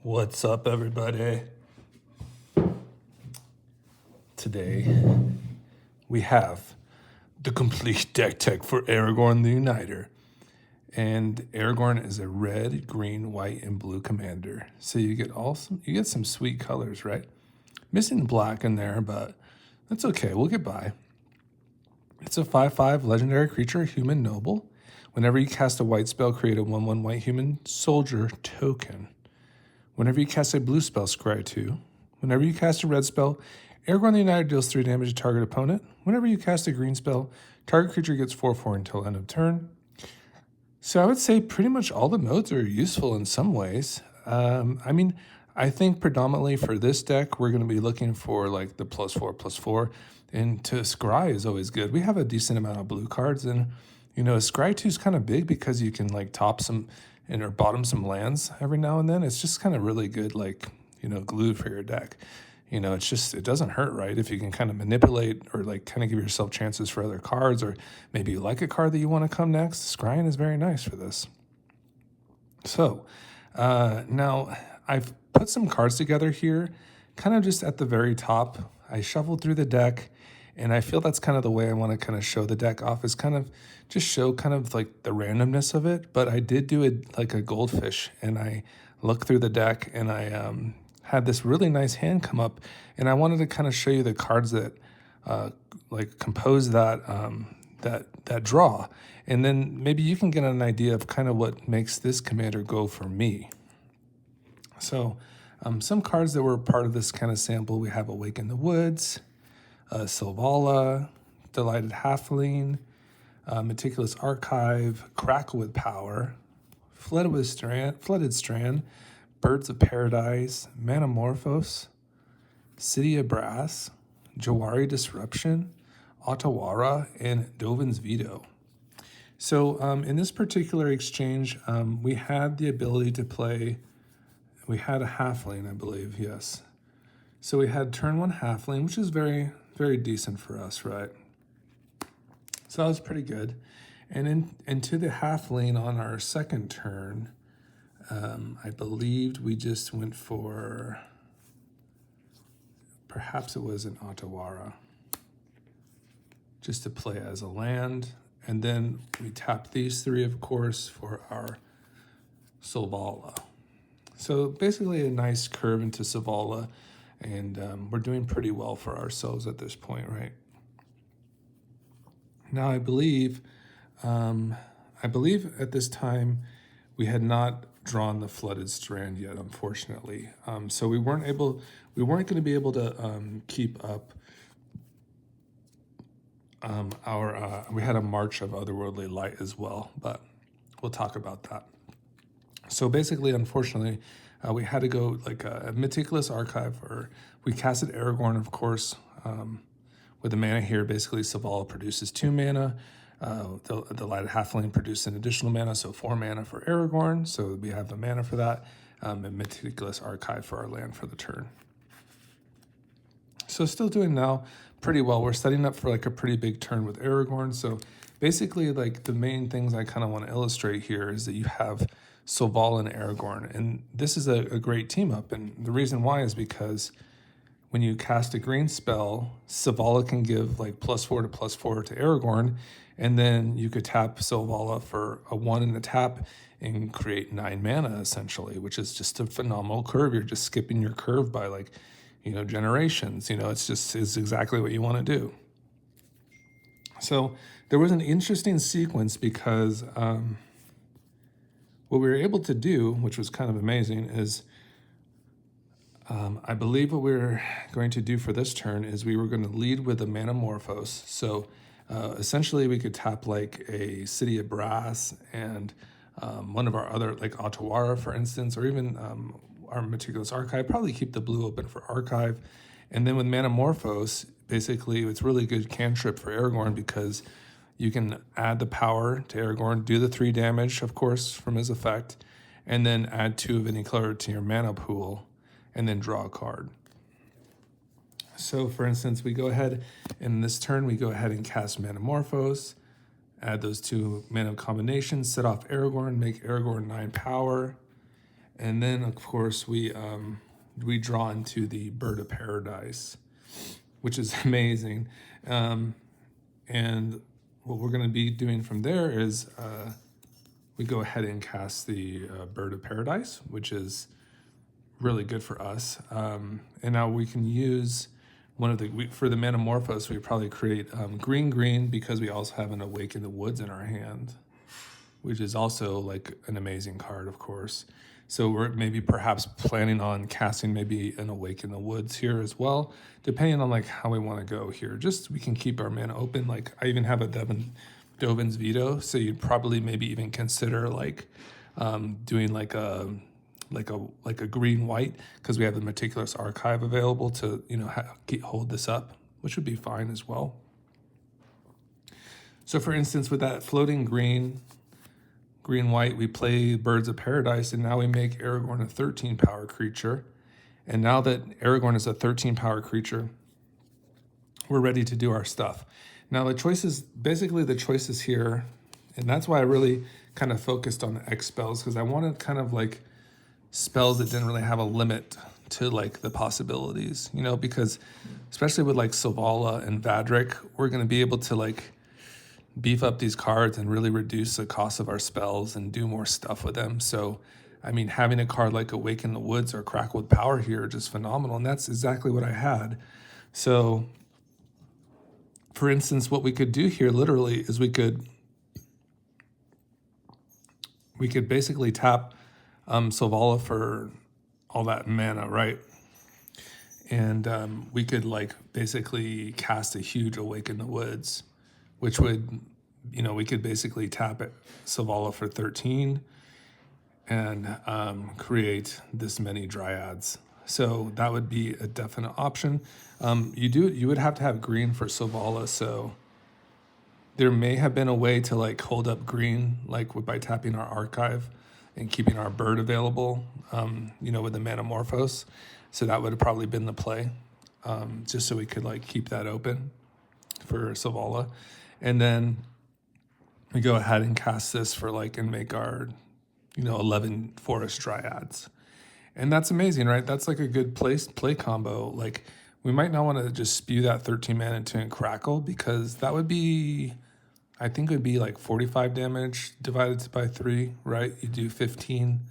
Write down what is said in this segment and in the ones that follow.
What's up, everybody? Today, we have the complete deck tech for Aragorn the Uniter. And Aragorn is a red, green, white, and blue commander. So you get some sweet colors, right? Missing black in there, but that's okay. We'll get by. It's a 5/5 legendary creature, human noble. Whenever you cast a white spell, create a 1/1 white human soldier token. Whenever you cast a blue spell, scry 2. Whenever you cast a red spell, Aragorn the United deals 3 damage to target opponent. Whenever you cast a green spell, target creature gets 4/4 until end of turn. So I would say pretty much all the modes are useful in some ways. I think predominantly for this deck, we're going to be looking for like the +4/+4. And to scry is always good. We have a decent amount of blue cards, and scry 2 is kind of big because you can like top some or bottom some lands every now and then. It's just kind of really good, like, glue for your deck. It doesn't hurt, right? If you can kind of manipulate or like kind of give yourself chances for other cards, or maybe you like a card that you want to come next. Scrying is very nice for this. So now I've put some cards together here, kind of just at the very top. I shuffled through the deck, and I feel that's kind of the way I want to kind of show the deck off, is kind of just show kind of like the randomness of it. But I did do it like a goldfish, and I looked through the deck, and I had this really nice hand come up, and I wanted to kind of show you the cards that like compose that that draw, and then maybe you can get an idea of kind of what makes this commander go for me. So some cards that were part of this kind of sample, we have Awake in the Woods, Selvala, Delighted Halfling, Meticulous Archive, Crackle with Power, Flooded Strand, Birds of Paradise, Manamorphose, City of Brass, Jawari Disruption, Otawara, and Dovin's Veto. So in this particular exchange, we had the ability to play, we had a Halfling, I believe, yes. So we had turn 1 Halfling, which is very, very decent for us, right? So that was pretty good. And into the Halfling on our second turn, I believed we just went for, perhaps it was an Otawara, just to play as a land. And then we tapped these 3, of course, for our Selvala. So basically a nice curve into Selvala, and we're doing pretty well for ourselves at this point, right? Now I believe at this time we had not drawn the Flooded Strand yet, unfortunately. So we weren't going to be able to keep up we had a March of Otherworldly Light as well, but we'll talk about that. So basically, unfortunately, we had to go like a Meticulous Archive, or we casted Aragorn, of course, with the mana here. Basically, Selvala produces 2 mana. The Lighted Halfling produced an additional mana, so 4 mana for Aragorn. So we have the mana for that, and Meticulous Archive for our land for the turn. So still doing now pretty well. We're setting up for like a pretty big turn with Aragorn. So basically, like the main things I kind of want to illustrate here is that you have Selvala and Aragorn, and this is a great team up. And the reason why is because when you cast a green spell, Selvala can give like +4 to +4 to Aragorn, and then you could tap Selvala for a 1 and a tap and create 9 mana essentially, which is just a phenomenal curve. You're just skipping your curve by like, generations. It's exactly what you want to do. So there was an interesting sequence because what we were able to do, which was kind of amazing, is I believe what we're going to do for this turn is we were going to lead with a Manamorphose. So essentially we could tap like a City of Brass and one of our other, like Otawara, for instance, or even our Meticulous Archive. Probably keep the blue open for Archive. And then with Manamorphose, basically it's really good cantrip for Aragorn because you can add the power to Aragorn, do the 3 damage, of course, from his effect, and then add 2 of any color to your mana pool, and then draw a card. So for instance, we go ahead, in this turn, we go ahead and cast Manamorphose, add those 2 mana combinations, set off Aragorn, make Aragorn 9 power, And then, of course, we draw into the Bird of Paradise, which is amazing. And what we're going to be doing from there is we go ahead and cast the Bird of Paradise, which is really good for us. And now we can use for the Manamorphose, we probably create green because we also have an Awake in the Woods in our hand, which is also like an amazing card, of course. So we're maybe perhaps planning on casting maybe an Awake in the Woods here as well, depending on like how we want to go here. Just we can keep our mana open. Like I even have a Dovin's Veto, so you'd probably maybe even consider like doing like a green white, because we have the Meticulous Archive available to hold this up, which would be fine as well. So for instance, with that floating green white, we play Birds of Paradise, and now we make Aragorn a 13 power creature. And now that Aragorn is a 13 power creature, we're ready to do our stuff. Now the choices here, and that's why I really kind of focused on the X spells, because I wanted kind of like spells that didn't really have a limit to like the possibilities, because especially with like Selvala and Vadrik, we're going to be able to like beef up these cards and really reduce the cost of our spells and do more stuff with them. So, I mean, having a card like Awake in the Woods or Crackle with Power here are just phenomenal, and that's exactly what I had. So, for instance, what we could do here literally is we could basically tap Selvala for all that mana, right? And we could like basically cast a huge Awake in the Woods, which would, we could basically tap it Selvala for 13 and create this many Dryads. So that would be a definite option. You would have to have green for Selvala, so there may have been a way to like hold up green, like by tapping our archive and keeping our bird available, with the Manamorphose. So that would have probably been the play, just so we could like keep that open for Selvala. And then we go ahead and cast this for like, and make our, 11 Forest Dryads. And that's amazing, right? That's like a good play combo. Like we might not want to just spew that 13 mana into Crackle, because that would be, I think it would be like 45 damage divided by 3, right? You do 15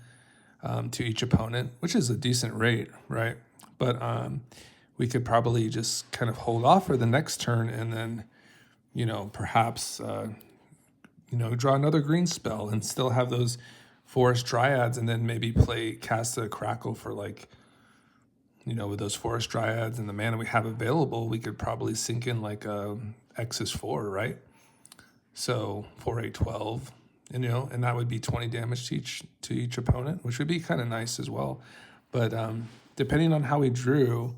to each opponent, which is a decent rate, right? But we could probably just kind of hold off for the next turn and then, perhaps, draw another green spell and still have those Forest Dryads, and then maybe cast a Crackle for like, with those Forest Dryads and the mana we have available, we could probably sink in like X is 4, right? So 4, 8, 12, and that would be 20 damage to each opponent, which would be kind of nice as well. But depending on how we drew,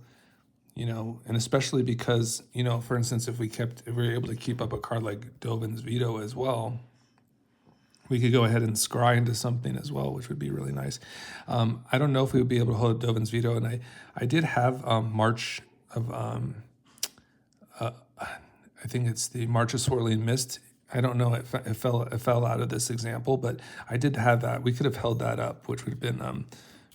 and especially because, for instance, if we were able to keep up a card like Dovin's Veto as well, we could go ahead and scry into something as well, which would be really nice. I don't know if we would be able to hold Dovin's Veto, and I did have March of, I think it's the March of Swirling Mist. I don't know, it fell out of this example, but I did have that. We could have held that up, which would have been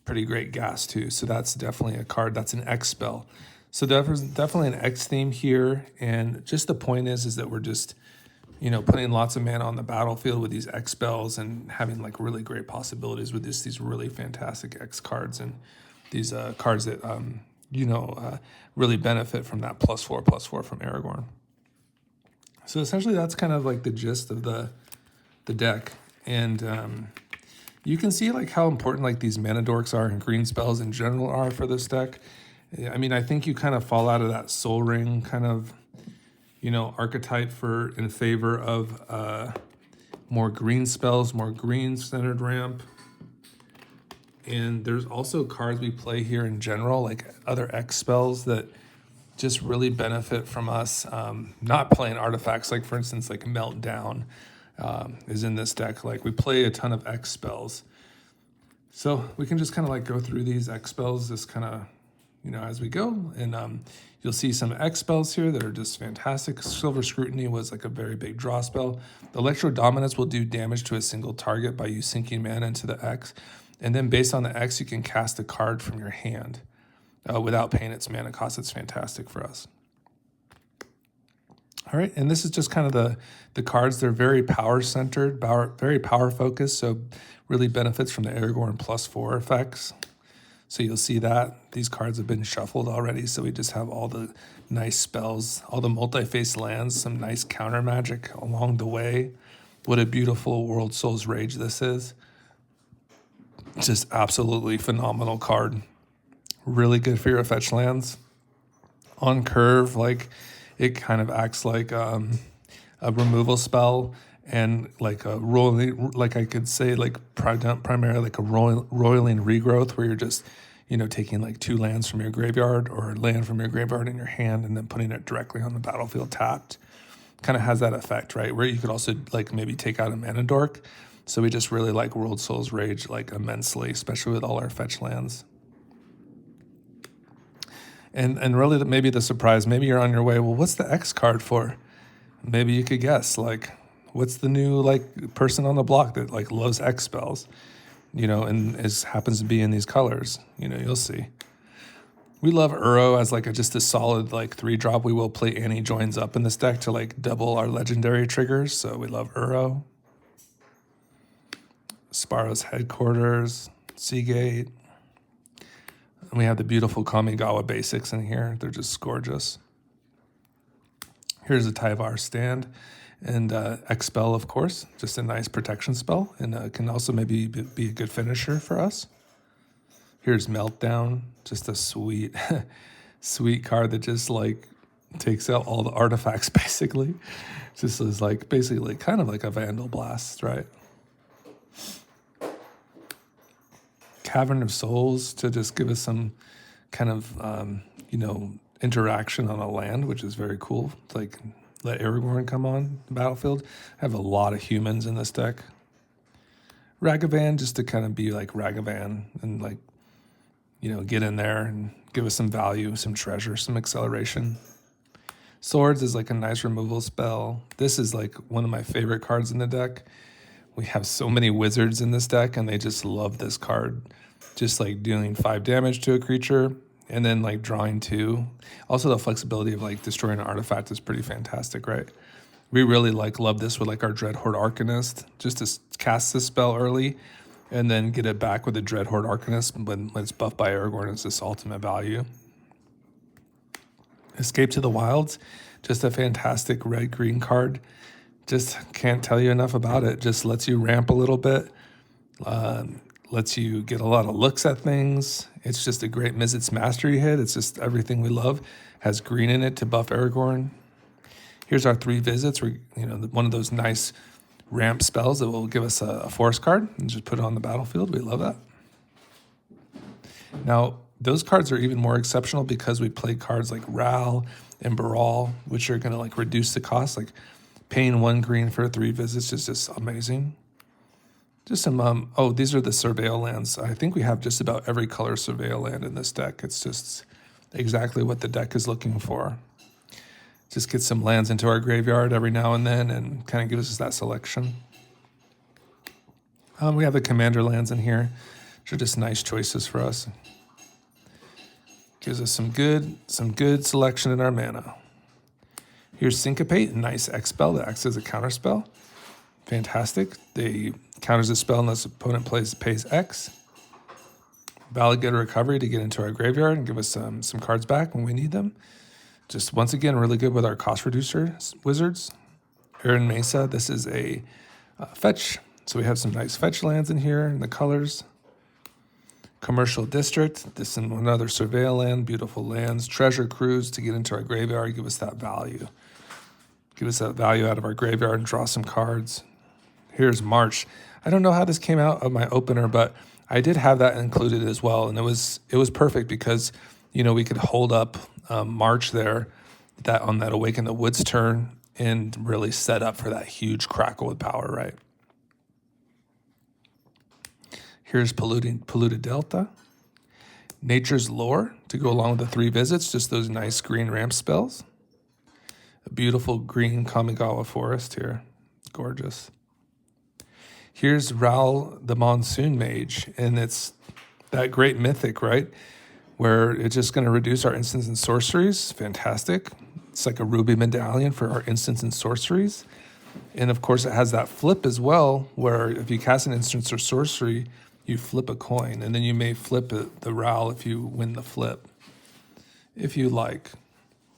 pretty great gas too. So that's definitely a card. That's an X spell. So there's definitely an X theme here, and just the point is that we're just, putting lots of mana on the battlefield with these X spells and having like really great possibilities with these really fantastic X cards and these cards that really benefit from that +4/+4 from Aragorn. So essentially that's kind of like the gist of the deck. And you can see like how important like these mana dorks are and green spells in general are for this deck. I mean, I think you kind of fall out of that Soul Ring kind of, archetype in favor of more green spells, more green centered ramp. And there's also cards we play here in general, like other X spells that just really benefit from us not playing artifacts. Like for instance, like Meltdown is in this deck. Like we play a ton of X spells. So we can just kind of like go through these X spells just kind of, as we go. And you'll see some X spells here that are just fantastic. Silver Scrutiny was like a very big draw spell. Electro Dominance will do damage to a single target by you sinking mana into the X. And then based on the X, you can cast a card from your hand without paying its mana cost. It's fantastic for us. All right, and this is just kind of the cards. They're very power-centered, very power-focused, so really benefits from the Aragorn +4 effects. So you'll see that these cards have been shuffled already, so we just have all the nice spells, all the multi-face lands, some nice counter magic along the way. What a beautiful World Soul's Rage this is. Just absolutely phenomenal card. Really good for your fetch lands. On curve, like it kind of acts like a removal spell and like a rolling, like I could say, like primarily like a roiling regrowth, where you're just, taking like 2 lands from your graveyard or a land from your graveyard in your hand and then putting it directly on the battlefield tapped. Kind of has that effect, right? Where you could also like maybe take out a mana dork. So we just really like World Soul's Rage like immensely, especially with all our fetch lands. And really maybe the surprise, maybe you're on your way, well, what's the X card for? Maybe you could guess, like, what's the new like person on the block that like loves X spells, and happens to be in these colors. You'll see. We love Uro as like just a solid like 3-drop. We will play Annie Joins Up in this deck to like double our legendary triggers. So we love Uro. Sparrow's Headquarters, Seagate. And we have the beautiful Kamigawa basics in here. They're just gorgeous. Here's a Tyvar Stand. And Expel, of course, just a nice protection spell. And can also maybe be a good finisher for us. Here's Meltdown, just a sweet, sweet card that just like takes out all the artifacts, basically. Just is like basically kind of like a Vandal Blast, right? Cavern of Souls to just give us some kind of, interaction on a land, which is very cool. It's like let Aragorn come on the battlefield. I have a lot of humans in this deck. Ragavan, just to kind of be like Ragavan and like, get in there and give us some value, some treasure, some acceleration. Swords is like a nice removal spell. This is like one of my favorite cards in the deck. We have so many wizards in this deck, and they just love this card. Just like dealing 5 damage to a creature, and then like drawing 2. Also, the flexibility of like destroying an artifact is pretty fantastic, right? We really love this with like our Dreadhorde Arcanist, just to cast this spell early, and then get it back with the Dreadhorde Arcanist when it's buffed by Aragorn. It's this ultimate value. Escape to the Wilds, just a fantastic red-green card. Just can't tell you enough about it. Just lets you ramp a little bit, lets you get a lot of looks at things. It's just a great Mizzet's Mastery hit. It's just everything we love. Has green in it to buff Aragorn. Here's our 3 visits. We're, one of those nice ramp spells that will give us a force card and just put it on the battlefield. We love that. Now, those cards are even more exceptional because we play cards like Ral and Baral, which are going to like reduce the cost. Like paying 1 green for 3 visits is just amazing. Just some, these are the Surveil lands. I think we have just about every color Surveil land in this deck. It's just exactly what the deck is looking for. Just get some lands into our graveyard every now and then and kind of gives us that selection. We have the commander lands in here, which are just nice choices for us. Gives us some good selection in our mana. Here's Syncopate, a nice X spell that acts as a counter spell. Fantastic. They counters the spell unless the opponent pays X. Valid Recovery to get into our graveyard and give us some cards back when we need them. Just once again, really good with our cost reducer wizards. Aaron Mesa, this is a fetch. So we have some nice fetch lands in here in the colors. Commercial District, this is another Surveil land, beautiful lands. Treasure Cruise to get into our graveyard, give us that value. Give us that value out of our graveyard and draw some cards. Here's March. I don't know how this came out of my opener, but I did have that included as well. And it was perfect because, we could hold up March there that on that Awaken the Woods turn and really set up for that huge crackle with power, right? Here's Polluted Delta. Nature's Lore to go along with the 3 visits, just those nice green ramp spells. A beautiful green Kamigawa forest here. Gorgeous. Here's Ral the Monsoon Mage, and it's that great mythic, right? Where it's just going to reduce our instants and sorceries. Fantastic. It's like a ruby medallion for our instants and sorceries. And of course, it has that flip as well, where if you cast an instant or sorcery, you flip a coin, and then you may flip the Ral if you win the flip, if you like.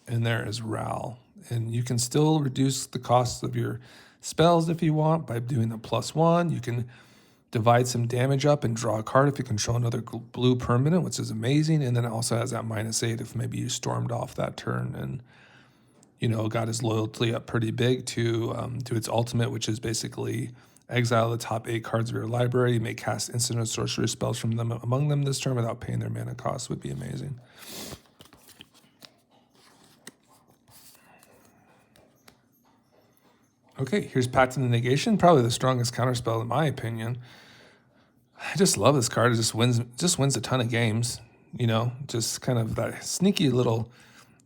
And there is Ral. And you can still reduce the cost of your spells if you want by doing the +1. You can divide some damage up and draw a card if you control another blue permanent, which is amazing. And then it also has that -8 if maybe you stormed off that turn and, you know, got his loyalty up pretty big to its ultimate, which is basically exile the top 8 cards of your library. You may cast instant or sorcery spells from them among them this turn without paying their mana cost. Would be amazing. Okay, here's Pact of the Negation, probably the strongest counterspell in my opinion. I just love this card. It just wins a ton of games. You know, just kind of that sneaky little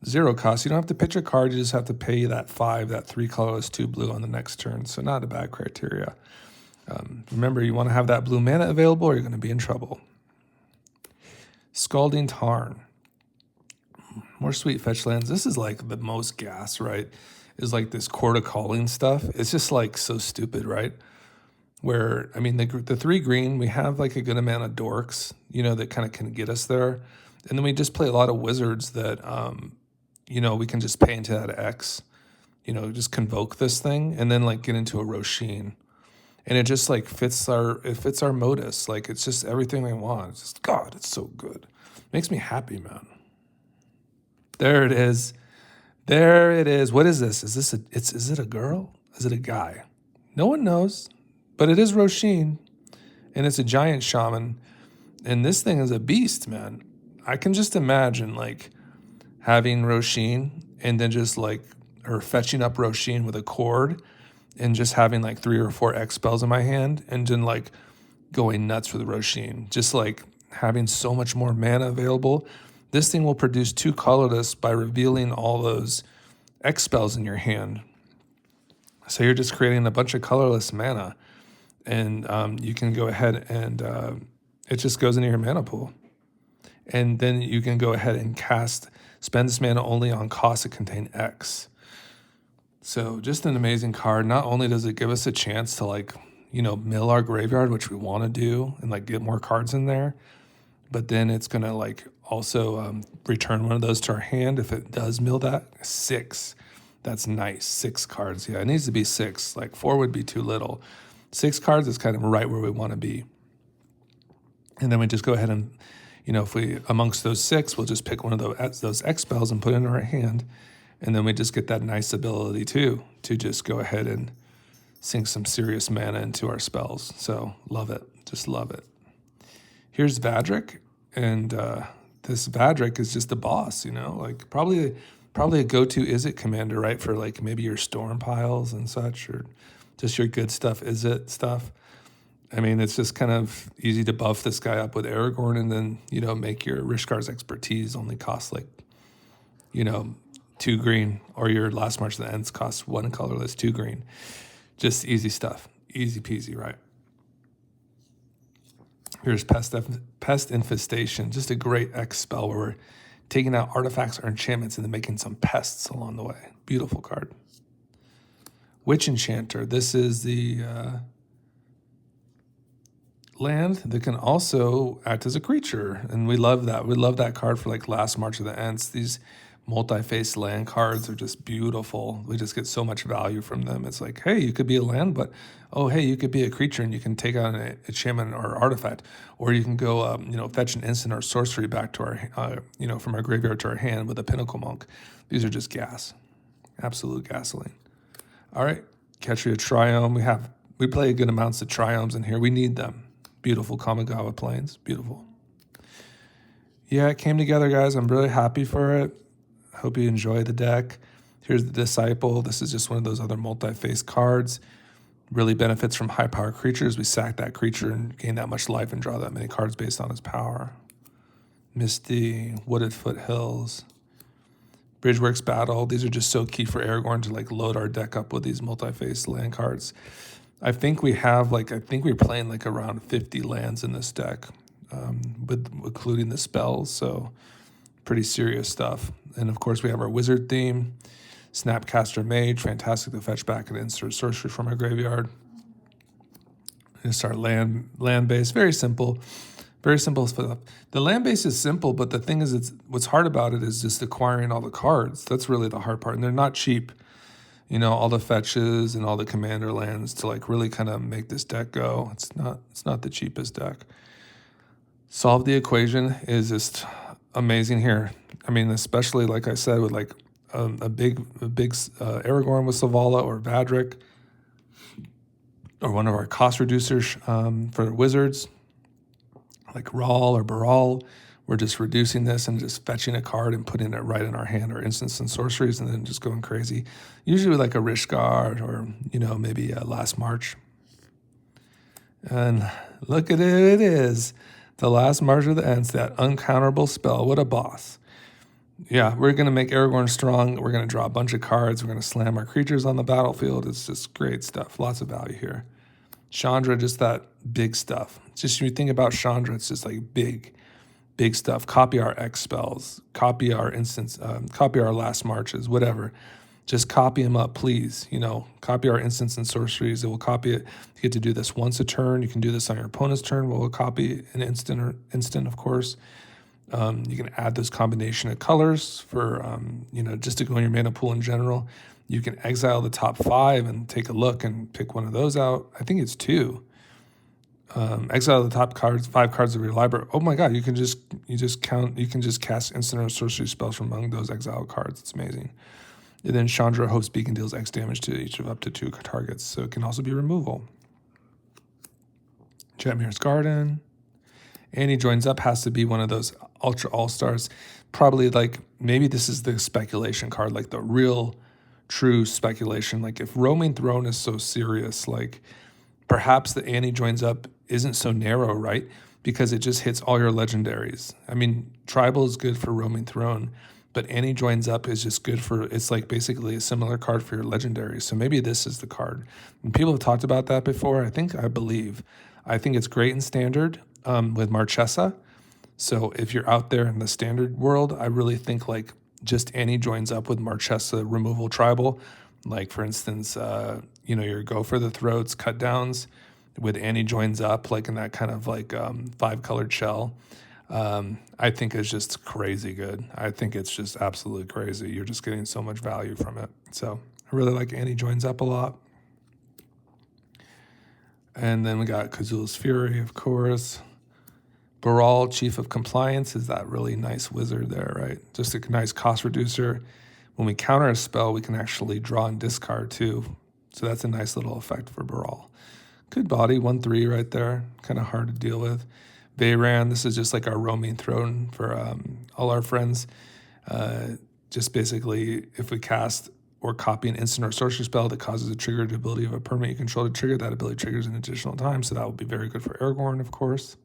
0 cost. You don't have to pitch a card. You just have to pay that 5, that 3 colorless, 2 blue on the next turn. So not a bad criteria. Remember, you want to have that blue mana available or you're going to be in trouble. Scalding Tarn. More sweet fetch lands. This is like the most gas, right? Is like this Court of Calling stuff. It's just like so stupid, right? Where, I mean, the 3 green, we have like a good amount of dorks, you know, that kind of can get us there. And then we just play a lot of wizards that, you know, we can just pay into that X, you know, just convoke this thing and then like get into a Roshin. And it just like fits our modus. Like it's just everything we want. It's just, God, it's so good. Makes me happy, man. There it is. There it is. What is this? Is it a girl? Is it a guy? No one knows, but it is Roshin, and it's a giant shaman, and this thing is a beast, man. I can just imagine like having Roshin and then just like or fetching up Roshin with a cord and just having like 3 or 4 X spells in my hand and then like going nuts for the Roshin, just like having so much more mana available. This thing will produce 2 colorless by revealing all those X spells in your hand. So you're just creating a bunch of colorless mana, and you can go ahead and it just goes into your mana pool. And then you can go ahead and spend this mana only on costs that contain X. So just an amazing card. Not only does it give us a chance to like, you know, mill our graveyard, which we want to do, and like get more cards in there, but then it's going to like also return one of those to our hand if it does mill that. 6. That's nice. 6 cards. Yeah, it needs to be 6. Like 4 would be too little. 6 cards is kind of right where we want to be. And then we just go ahead and, you know, if we, amongst those 6, we'll just pick one of those X spells and put it in our hand. And then we just get that nice ability too, to just go ahead and sink some serious mana into our spells. So love it. Just love it. Here's Vadrik, and this Vadrik is just the boss, you know, like probably a go-to Izzet commander, right, for like maybe your storm piles and such, or just your good stuff Izzet stuff. I mean, it's just kind of easy to buff this guy up with Aragorn and then, you know, make your Rishkar's Expertise only cost like, you know, 2 green, or your Last March of the Ends costs 1 colorless, 2 green. Just easy stuff. Easy peasy, right? Here's Pest Infestation, just a great X spell where we're taking out artifacts or enchantments and then making some pests along the way. Beautiful card. Witch Enchanter. This is the land that can also act as a creature, and we love that. We love that card for like Last March of the Ents. These multi-face land cards are just beautiful. We just get so much value from them. It's like, hey, you could be a land, but oh, hey, you could be a creature and you can take on an enchantment or artifact, or you can go, you know, fetch an instant or sorcery back to our, you know, from our graveyard to our hand with a Pinnacle Monk. These are just gas, absolute gasoline. All right, Ketria Triome. We play good amounts of Triomes in here. We need them. Beautiful Kamigawa Plains, beautiful. Yeah, it came together, guys. I'm really happy for it. Hope you enjoy the deck. Here's the Disciple. This is just one of those other multi-face cards. Really benefits from high power creatures. We sack that creature and gain that much life and draw that many cards based on its power. Misty, Wooded Foothills, Bridgeworks Battle. These are just so key for Aragorn to like load our deck up with these multi-face land cards. I think we have I think we're playing like around 50 lands in this deck, with including the spells. So pretty serious stuff. And of course, we have our wizard theme, Snapcaster Mage, fantastic to fetch back and insert sorcery from our graveyard. Just our land base, very simple stuff. The land base is simple, but the thing is, what's hard about it is just acquiring all the cards. That's really the hard part, and they're not cheap. You know, all the fetches and all the commander lands to like really kind of make this deck go. It's not the cheapest deck. Solve the equation is just amazing here. I mean, especially like I said, with like a big Aragorn with Savala or Vadric, or one of our cost reducers for the wizards, like Rawl or Baral. We're just reducing this and just fetching a card and putting it right in our hand, or instants and sorceries, and then just going crazy. Usually like a Rishgard or, maybe a Last March. And look at it, it is. The Last March of the Ents, that uncounterable spell. What a boss. Yeah, we're going to make Aragorn strong. We're going to draw a bunch of cards. We're going to slam our creatures on the battlefield. It's just great stuff. Lots of value here. Chandra, just that big stuff. Just when you think about Chandra, it's just like big stuff. Copy our X spells. Copy our instants. Copy our Last Marches, whatever. Just copy them up, please. Copy our instants and sorceries. It will copy it. You get to do this once a turn. You can do this on your opponent's turn. We'll copy an instant, of course. You can add this combination of colors for, just to go in your mana pool in general. You can exile the top 5 and take a look and pick one of those out. I think it's 2. Exile the top 5 cards of your library. Oh my God, you can just cast instant or sorcery spells from among those exiled cards. It's amazing. And then Chandra Hope's Beacon deals X damage to each of up to 2 targets, so it can also be removal. Jetmir's Garden. Annie Joins Up has to be one of those Ultra All-Stars. Probably maybe this is the speculation card, like the real, true speculation. Like if Roaming Throne is so serious, perhaps the Annie Joins Up isn't so narrow, right? Because it just hits all your legendaries. I mean, Tribal is good for Roaming Throne, but Annie Joins Up is just good for, it's like basically a similar card for your legendaries. So maybe this is the card. And people have talked about that before. I think it's great in Standard with Marchesa. So if you're out there in the Standard world, I really think just Annie Joins Up with Marchesa removal Tribal. Like for instance, your Go for the Throats cut downs with Annie Joins Up, in that kind of 5-colored shell. I think it's just crazy good. I think it's just absolutely crazy. You're just getting so much value from it. So I really like Annie Joins Up a lot. And then we got Kazul's Fury, of course. Baral, Chief of Compliance, is that really nice wizard there, right? Just a nice cost reducer. When we counter a spell, we can actually draw and discard too. So that's a nice little effect for Baral. Good body, 1/3 right there. Kind of hard to deal with. Veyran, this is just like our Roaming Throne for all our friends. Just basically, if we cast or copy an instant or sorcery spell that causes a triggered ability of a permanent you control to trigger, that ability triggers an additional time. So that would be very good for Aragorn, of course.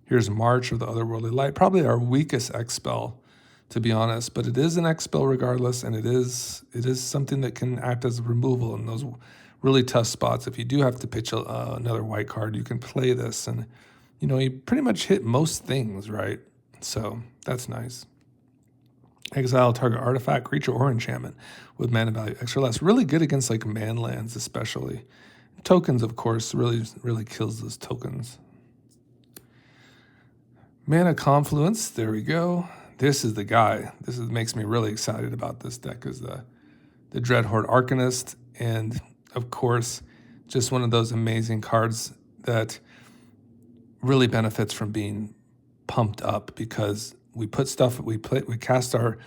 Here's March of the Otherworldly Light, probably our weakest X spell, to be honest, but it is an X spell regardless, and it is something that can act as a removal in those really tough spots. If you do have to pitch another white card, you can play this, and you pretty much hit most things, right? So that's nice. Exile target artifact, creature, or enchantment with mana value extra less. Really good against man lands, especially. Tokens, of course, really kills those tokens. Mana Confluence, there we go. This is the guy. Makes me really excited about this deck, is the Dreadhorde Arcanist, and of course, just one of those amazing cards that really benefits from being pumped up, because we cast our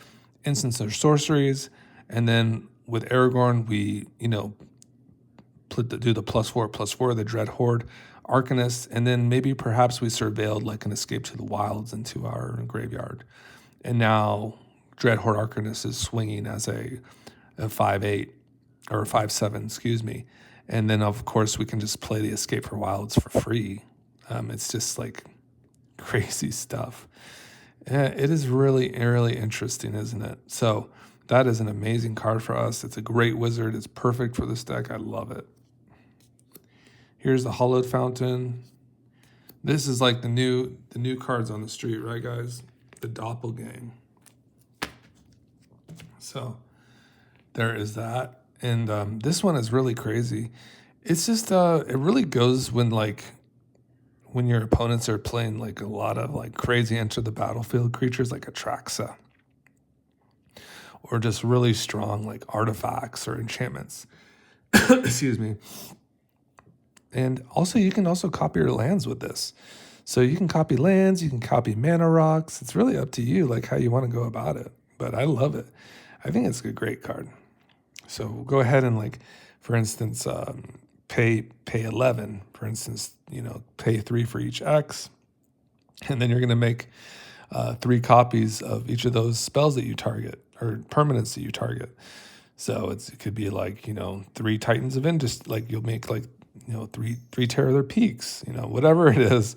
instants or sorceries, and then with Aragorn, we do the +4/+4, the Dreadhorde Arcanist, and then maybe perhaps we surveilled an Escape to the Wilds into our graveyard. And now Dreadhorde Arcanist is swinging as a 5/8 or a 5/7, excuse me. And then of course we can just play the Escape for Wilds for free. It's just crazy stuff. It is really, really interesting, isn't it? So that is an amazing card for us. It's a great wizard. It's perfect for this deck. I love it. Here's the Hollowed Fountain. This is like the new cards on the street, right, guys? The Doppelgang. So there is that. And this one is really crazy. It's just, it really goes when your opponents are playing like a lot of like crazy enter the battlefield creatures like Atraxa. Or just really strong like artifacts or enchantments. Excuse me. And also you can also copy your lands with this. So you can copy lands, you can copy mana rocks. It's really up to you, like how you want to go about it. But I love it. I think it's a great card. So we'll go ahead and like, for instance, pay 11. For instance, pay 3 for each X, and then you're going to make 3 copies of each of those spells that you target or permanents that you target. So it could be like 3 Titans of Industry. Like you'll make like 3 Terror Their Peaks. Whatever it is.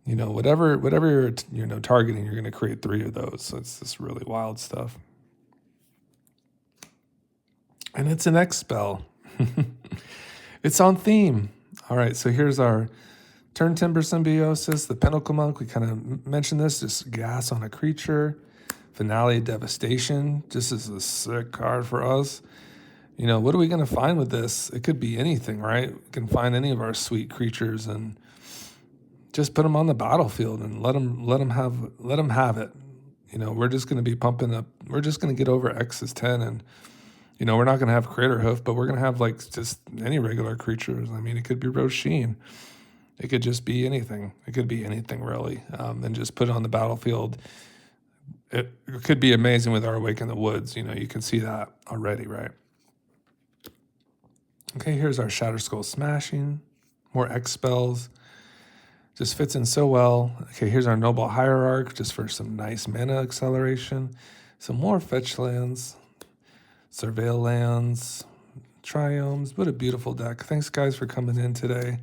Whatever you're targeting, you're going to create 3 of those. So it's this really wild stuff. And it's an X spell. It's on theme. All right, so here's our Turn Timber Symbiosis, the Pinnacle Monk. We kind of mentioned this, just gas on a creature. Finale Devastation. This is a sick card for us. What are we going to find with this? It could be anything, right? We can find any of our sweet creatures and just put them on the battlefield and let them have it. We're just going to be pumping up. We're just going to get over X is 10 and we're not going to have Crater Hoof, but we're going to have like just any regular creatures. I mean, it could be Roshin. It could just be anything. It could be anything really. And just put it on the battlefield. It could be amazing with our Awake in the Woods. You can see that already, right? Okay, here's our Shatter Skull Smashing. More X spells. Just fits in so well. Okay, here's our Noble Hierarch, just for some nice mana acceleration. Some more fetch lands. Surveil lands, Triomes. What a beautiful deck. Thanks, guys, for coming in today.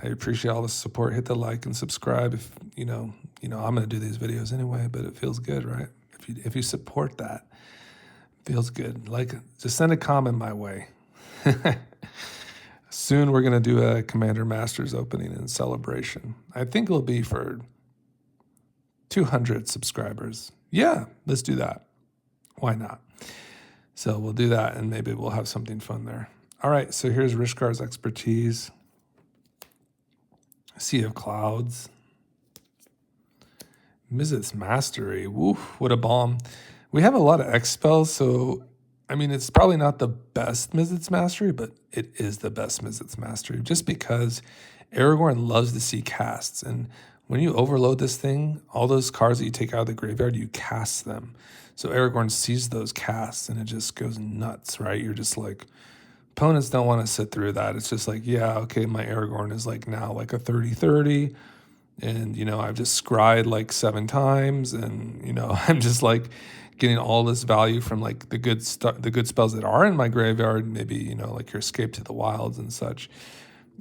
I appreciate all the support. Hit the like and subscribe. If I'm going to do these videos anyway, but it feels good, right? If you support that, it feels good. Like, just send a comment my way. Soon we're going to do a Commander Masters opening and celebration. I think it'll be for 200 subscribers. Yeah, let's do that. Why not? So we'll do that, and maybe we'll have something fun there. All right, so here's Rishkar's Expertise. Sea of Clouds. Mizzet's Mastery. Woo, what a bomb. We have a lot of X spells, so, I mean, it's probably not the best Mizzet's Mastery, but it is the best Mizzet's Mastery, just because Aragorn loves to see casts, and when you overload this thing, all those cards that you take out of the graveyard, you cast them. So Aragorn sees those casts and it just goes nuts, right? You're just like, opponents don't want to sit through that. It's just like, yeah, okay, my Aragorn is like now like a 30-30. And, I've just scryed like 7 times. And, I'm just like getting all this value from like the good spells that are in my graveyard. Maybe, like your Escape to the Wilds and such.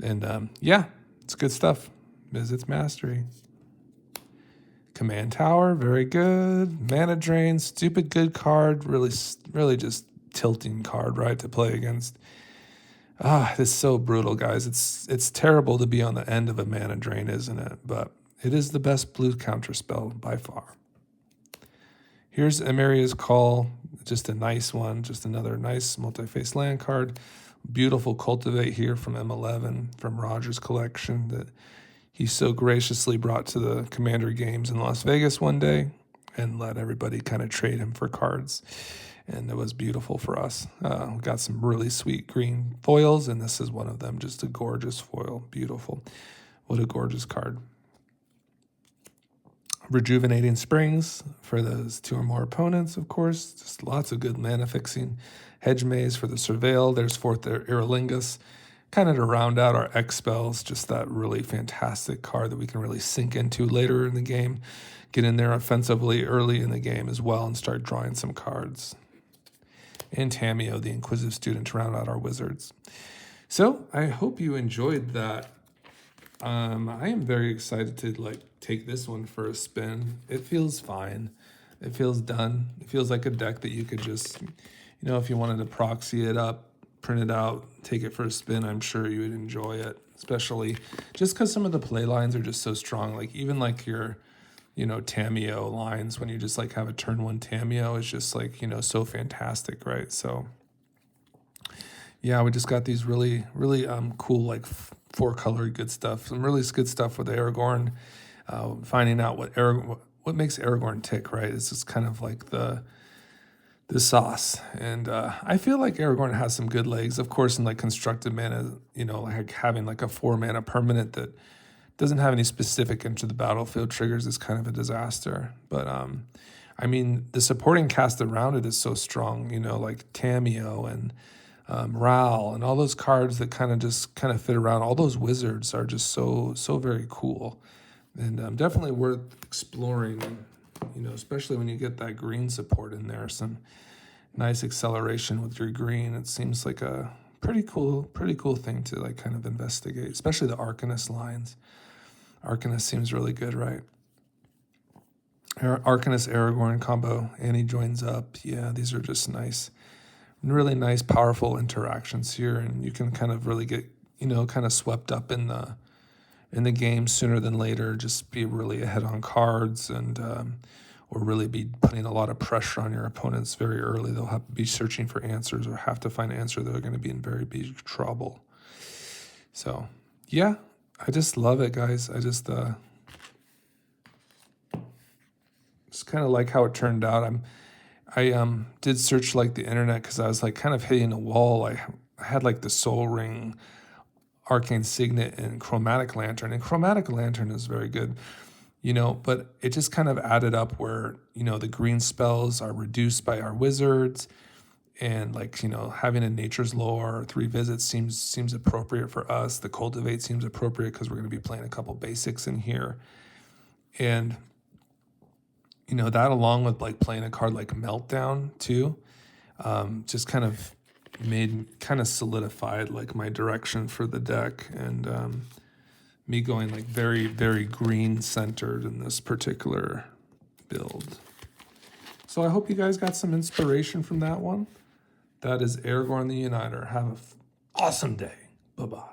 And yeah, it's good stuff. Mizzet's Mastery. Command Tower, very good. Mana Drain, stupid good card. Really just tilting card, right, to play against. This is so brutal, guys. It's terrible to be on the end of a Mana Drain, isn't it? But it is the best blue counter spell by far. Here's Emeria's Call, just a nice one. Just another nice multi-face land card. Beautiful Cultivate here from M11, from Roger's collection that he so graciously brought to the Commander games in Las Vegas one day and let everybody kind of trade him for cards. And it was beautiful for us. We got some really sweet green foils, and this is one of them. Just a gorgeous foil. Beautiful. What a gorgeous card. Rejuvenating Springs for those 2 or more opponents, of course. Just lots of good mana fixing. Hedge Maze for the Surveil. There's 4th Iralingus. Kind of to round out our X spells, just that really fantastic card that we can really sink into later in the game, get in there offensively early in the game as well and start drawing some cards. And Tameo, the Inquisitive Student, to round out our wizards. So I hope you enjoyed that. I am very excited to take this one for a spin. It feels fine. It feels done. It feels like a deck that you could just, if you wanted to proxy it up, print it out, take it for a spin, I'm sure you would enjoy it. especially just because some of the play lines are just so strong. Like even like your, Tameo lines, when you just like have a turn 1 Tameo is just like, so fantastic, right? So yeah, we just got these really, really cool, like 4-color good stuff. Some really good stuff with Aragorn. Finding out what makes Aragorn tick, right? It's just kind of like the sauce. And I feel like Aragorn has some good legs. Of course, in like constructed mana, like having like a 4-mana permanent that doesn't have any specific into the battlefield triggers is kind of a disaster. But I mean, the supporting cast around it is so strong, like Tameo and Ral and all those cards that kind of fit around. All those wizards are just so very cool, and definitely worth exploring. Especially when you get that green support in there, some nice acceleration with your green. It seems like a pretty cool thing to like kind of investigate, especially the Arcanist lines. Arcanist seems really good, right? Arcanist Aragorn combo, and he joins up. Yeah, these are just nice, really nice, powerful interactions here, and you can kind of really get, kind of swept up in the game sooner than later. Just be really ahead on cards, and or really be putting a lot of pressure on your opponents very early. They'll have to be searching for answers or have to find an answer. They're going to be in very big trouble. So yeah, I just love it, guys. I just kind of like how it turned out. I did search like the internet because I was like kind of hitting a wall. I had like the Soul Ring, Arcane Signet, and Chromatic Lantern. And Chromatic Lantern is very good, but it just kind of added up where, the green spells are reduced by our wizards. And like, having a Nature's Lore or 3 visits seems appropriate for us. The Cultivate seems appropriate because we're going to be playing a couple basics in here. And, that along with like playing a card like Meltdown too, just kind of solidified like my direction for the deck, and me going like very, very green centered in this particular build. So I hope you guys got some inspiration from that one. That is Aragorn the Uniter. Have an awesome day. Bye-bye.